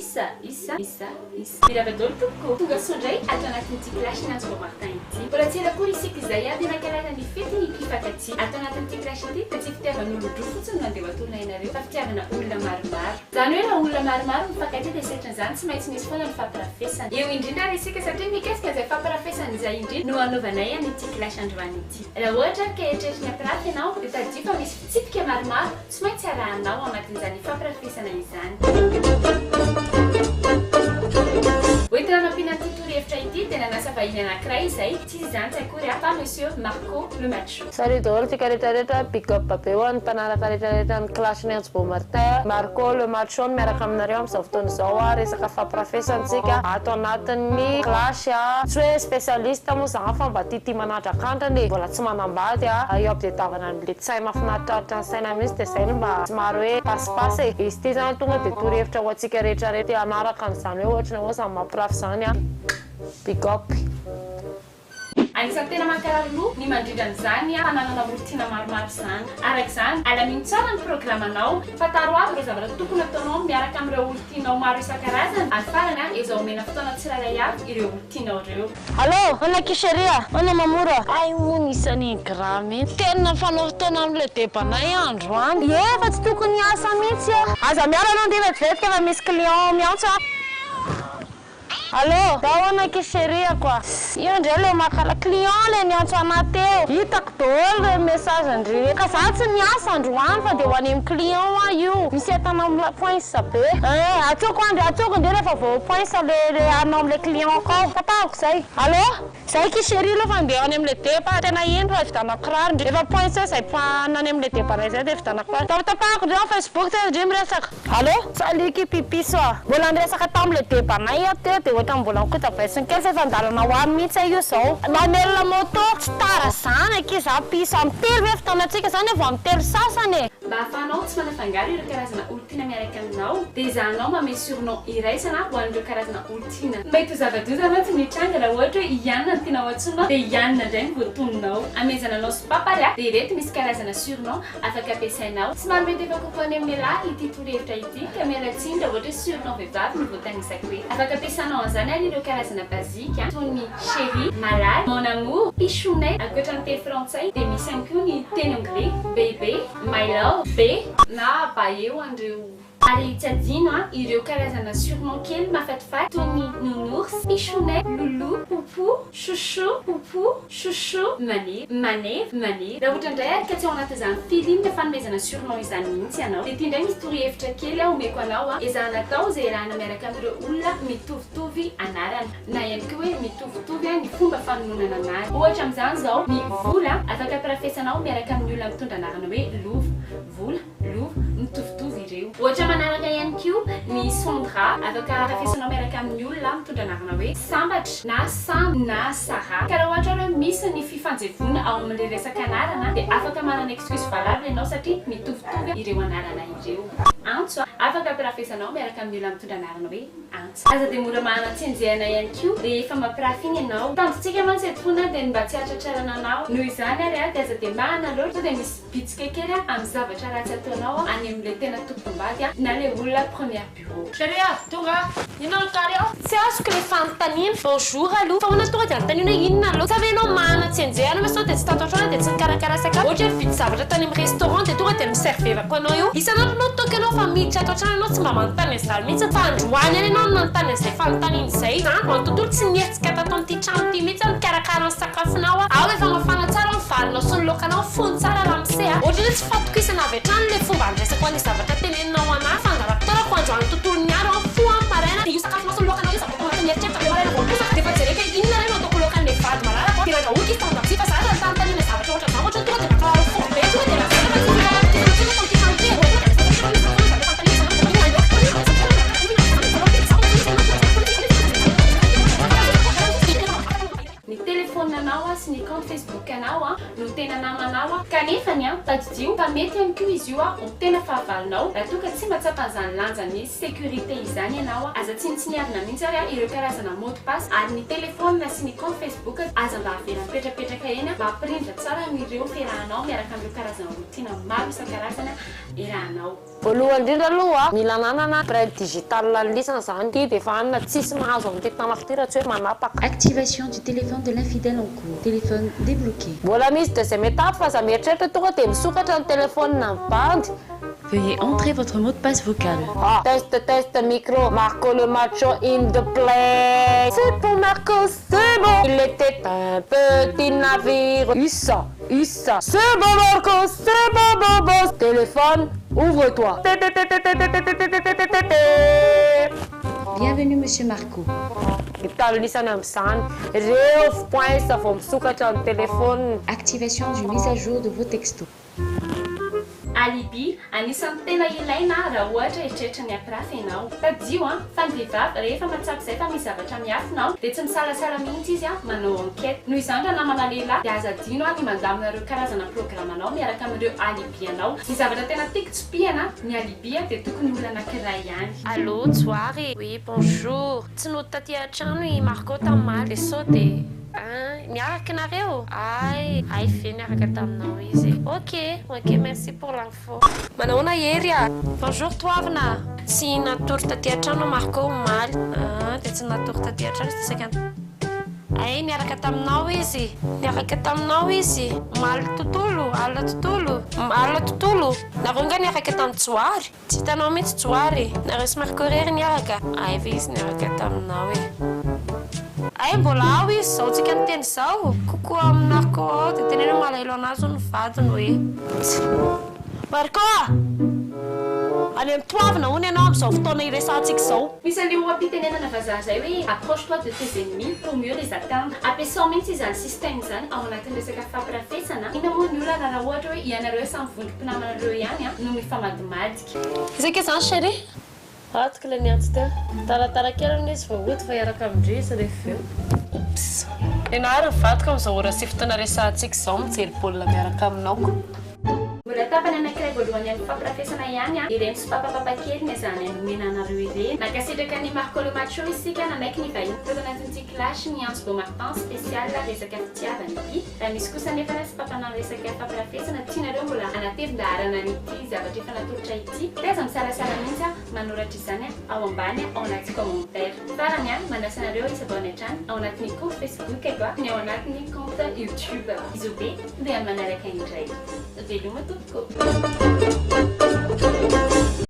isa miravadolo tokoa tonga sondray ato anatin'ity klasy Nantsy Beaumartin ity mbola tsy elakory isika izay aby nankalana ny fety ny mpifankatia ato anatin'ity klasy ity fa tsy fitiavan'olodro fotsiny mandeha atolona ianareo fa fitiavana olona maromaro zany hoe raha olona maromaro mifankatia dia setran'izany tsy maintsy misy foana ny famparafesana eo indrindra ary isika satria mikasika izay famparafesana izay indrindra no anaovanay an'ity klasy androany ity raha ohatra ka eritreritry ny ampiraty ianao dia tadio fa misy fitsipika maromaro tsy maintsy arahanao anatin'izany famparafesana izany hoentina mampinan'ity torohevitra ity dia nanasa vahiny anankiray izay tsy izany tsy akory fa monsieur Marco le macho salut daholo tsika rehetrarehetra pick up be ho an'ny mpanaraka rehetrarehetra ny klasy Nantsy Beaumartin Marco le macho miaraka aminareo amin'izao fotoana izao resaka famparafesantsika ato anatin'ny klasy tsy hoe spécialiste moa zany fa mba tia manatrakandrany mbola tsy manambady eo ampidietavana amin'le tsay mahafinaritraritra ny saina mihitsy dia zay no mba somary hoe pasipasy izy ity zany tonga dia torohevitra ho antsika rehetrarehetra anaraka an'izany hoe ohatra hoe samy mampirafy zany pick up anisan'ny tena mankarary loha ny mandrindran'izany fananana olontiana maromaro zany araka izany alaminy tsara ny programanao fataro aby ireo zavatra tokony ataonao miaraka amin'ireo olontianao maro isan-karazany ary farany ezaho omena fotoana tsirairay avy ireo olontianao ireo allo ana kisheria ana mamora ay mony isany gramy tena fanao fotoana amin'le debanay androany efa tsy tokony asa mihitsy aza miara anao ndeha vetivety fa misy client miantso allo dahoana kisheria quoi io ndray le makala client le niantso anaty eo hitako daholo le message ndre ka za tsy niasa androany fa dia ho any amin'ny client io misy entana amin'ny poinsa be atoko ndre rehefa vao poinsa le anao amin'le client akao tapahako zay allo zay kisheria aloha fa ndeha any amin'le depa tena ino fa vitanako kiraro ndre efa poinsa zay nany amin'le depanay zay dia vitanako kiraro tapahako ndre amin'ny Facebook te ndre miresaka allo saliky pipiso mbola niresaka tamin'le depanay aty dia ohatra mbola mikota vaisiny kely fa andalana ho any mihitsy io zao mamelona moto tsy tara zany ake za piso amin'ny telo hoe fotoanatsika zany evo amin'ny telo sasany mba ahafahanao tsy manafangaro ireo karazana olontiana miaraka aminao dia izanao mame surnom iraisana ho an'ireo karazana olontiana mety ho zava-doza anao tsy mitranga raha ohatra hoe ianina no tianao antsoinao dia ianina indray no voatononao amezananao sopapalya dia ireto misy karazana surnom afaka ampiasainao tsy maro mety efa kokoa any amin'ny lahy ity torohevitra ity ka mialatsiny raha ohatra hoe surnom vehivavy no voatanisaka hoe afaka ampiasanao an'izany ary ireo karazana bazika toy ny chéri malay mon amour pichounet ankoatra ny teny frantsay dia misy ihany koa ny teny anglais bébé my love be na baeo andreo ary tsy adino ireo karazana surnom kely mafatifaty toy ny nounours pichounet loulou poupou chouchou poupou chouchou maneve raha ohatra indray ary ka tsy ao anatin'izany film ny fanomezana surnom izany mihitsy ianao dia ity indray misy torohevitra kely omeko anao ezanatao zay rahana miaraka amin'ireo olona mitovitovy anarana na ihany koa hoe mitovitovy ny fomba famononana anazy ohatra amin'izany zao ny vola afaka amparafesanao miaraka amin'ny olona mitondra anarana hoe lova vola lova mitovitovy ireo ohatra manaraka ihany koa ny sondra afaka amparafesanao miaraka amin'ny olona mitondra anarana hoe sambatra na sambo na sara ka raha ohatra hoe misy ny fifanjevona ao amin'ilay resaka anarana dia afaka manana excuse valable ianao satria mitovitovy ireo anarana ireo antso afaka amparafesanao miaraka amin'ny olona mitondra anarana hoe antso aza dia mora manatsenjehana ihany koa dia efa mampirafiny ianao tanjontsika mantsy etona dia mba tsy hatratrarana anao noho izany ary dia aza dia mahana loatra dia misy bitsika kely amin'ny zavatra ratsy ataonao any amin'ilay tena tompom-bady na le olona première bureau Chéria, tonga inona kare tsy azoko le fanontaniana bonjour aloha fa hoana tonga dia anontaniana hoe inona aloha sa ve ianao manatsenjehana hoe sao dia tsy tantatrana dia tsy nikarakara sakafo ohatra hoe vidy zavatra tany amin'ny restaurant dia tonga dia miservevako anao io isanandro anao toka ianao fa miditra ato an-trano ianao tsy mba manontany an'izany mihitsy fa androany any ianao nanontany an'izay fanontaniana izay zany vao ny tontolo tsy nihetsika tato amin'ity trano ity mihitsy mikarakara ny sakafonao ao efa mafana tsara ny valinao sy ny lokanao fony tsara ramose ohatra hoe tsy fatokisana avy hatrany le fomba andresako an'y zavatra teneninao anahy fa angaraktorako androany tontolo niaro fo amparaina dia io sakafonao sy ny lokanao io zavatra mieritreritra be maraina voaposaka dia fa jereka inona ray no ataoko lokan'le vady malalako dia raha ohatry izy tamindapsy fa za tanontaniana zavatra ohatra zany ohatra tonga dia makararo fo be tonga dia anao sy ny compte Facebook anao no tena namanao kanefany tadidio fa mety ihany koa izy io ho tena fahavalonao raha toa ka tsy mahatsapa an'izany lanjany sécurité izany ianao aza tsinitsiniavina mihitsy ary ireo karazana mot de passe ary ny telefôna sy ny compte Facebook aza mba avela mipetrapetraka eny mba hampirindra tsara ireo fiarahanao miaraka amin'ireo karazana olontiana maro isan-karazana irahanao voalohany indrindra aloha mila nanana empreinte digitale lisana zany ty de fa anana tsisy mahazo amin'ity tanafo ty raha tsy hoe manapaka. Activation du téléphone de l'infidèle en cours. Téléphone débloqué. Mbola misy deuxième étape fa za mieritreritra tonga de misokatra ny téléphone na mibandy. Veuillez entrer votre mot de passe vocal. Ah, test micro. Marco le macho in the place. C'est pour Marco, c'est bon. Il était un petit navire. Issa. C'est bon Marco, c'est bon. Téléphone, ouvre-toi. Bienvenue Monsieur Marco. Italisana am'zany reo point vao misokatra ny téléphone. Activation du mise à jour de vos textos. alibi anisan'ny tena ilaina raha ohatra eritreritra ny aprafy ianao tadio fa ny vehivavy rehefa matsapy izay fa misy zavatra miafinao dia tsy misalasala mihitsy izy manao enquête noho izany raha namana lehilahy dia aza adino ny mandaminareo karazana programanao miaraka amin'ireo alibi anao ny zavatra tena tiako tsipihana ny alibi dia tokony olona anankiray ihany. Allô, soirée. Oui, bonjour. Tsy no taty an-trano i Marco tamin'maly sao dia miaraka nareo? Ay ve niaraka taminao izy. Ok, merci pour l'info. Manahoana hery a? Bonjour toavina. Tsy natory taty an-trano Marco maly. Dia tsy natory taty an-trano izy tsaka. Ay niaraka taminao izy. Maly tontolo, alina tontolo. Nareo nga niaraka tamin'ny Tsoary? Tsy hitanao mihitsy Tsoary. Nareo sy Marco rery niaraka? Ay ve izy niaraka taminao e. Ay mbola ao izy zao tsika niteny zao kokoa amin'ny Marco ao dia tenena malahelo anazy ny vadiny hoe Marco any amin'ny toavina hono ianao amin'izao fotoana iresantsika zao. Misy an'ilay oam-pitenenana vazaha zay hoe approche-toi de tes ennemis pour mieux les atteindre. Ampiasao mihitsy izany système zany ao anatin'ny resaka fampirafesana. Ina moa ny olona raha ohatra hoe ianareo samy vondrom-pinamanareo ihany no mifamadimadika. Izay zany chéri? Atsika ilay niantsy teo. Taratara kely amin'ny izy vao hody fa hiaraka amindrisa rehefa eo. Ops. Ianao ary vadiko amin'izao ora sy fotoana resantsika izao mijery baolina miaraka aminao. Mbola tapany anankiray voalohany amin'ny fampirafesana ihany ireny sopapapapa kely ny azahany anomena anareo ireny. Nakasitraka ny Marco le macho isika nanaiky ny vahiny teo anatin'ity kilasy ny Anse Beaumartin spécial resaka fitiavana ity. Raha misy kosa nefa sopapana resaka fampirafesana tianareo mbola anatevin-daharana n'ity zavatra efa natolotra ity. Teza misalasala mihitsy manoratra izany ao ambany ao anaty commentaire. Farany mandasa anareo isabaony hatrany ao anatin'ny compte Facebook eto ny ao anatin'ny compte YouTube. Izy be dia manaraka indray. Veloma tokoa.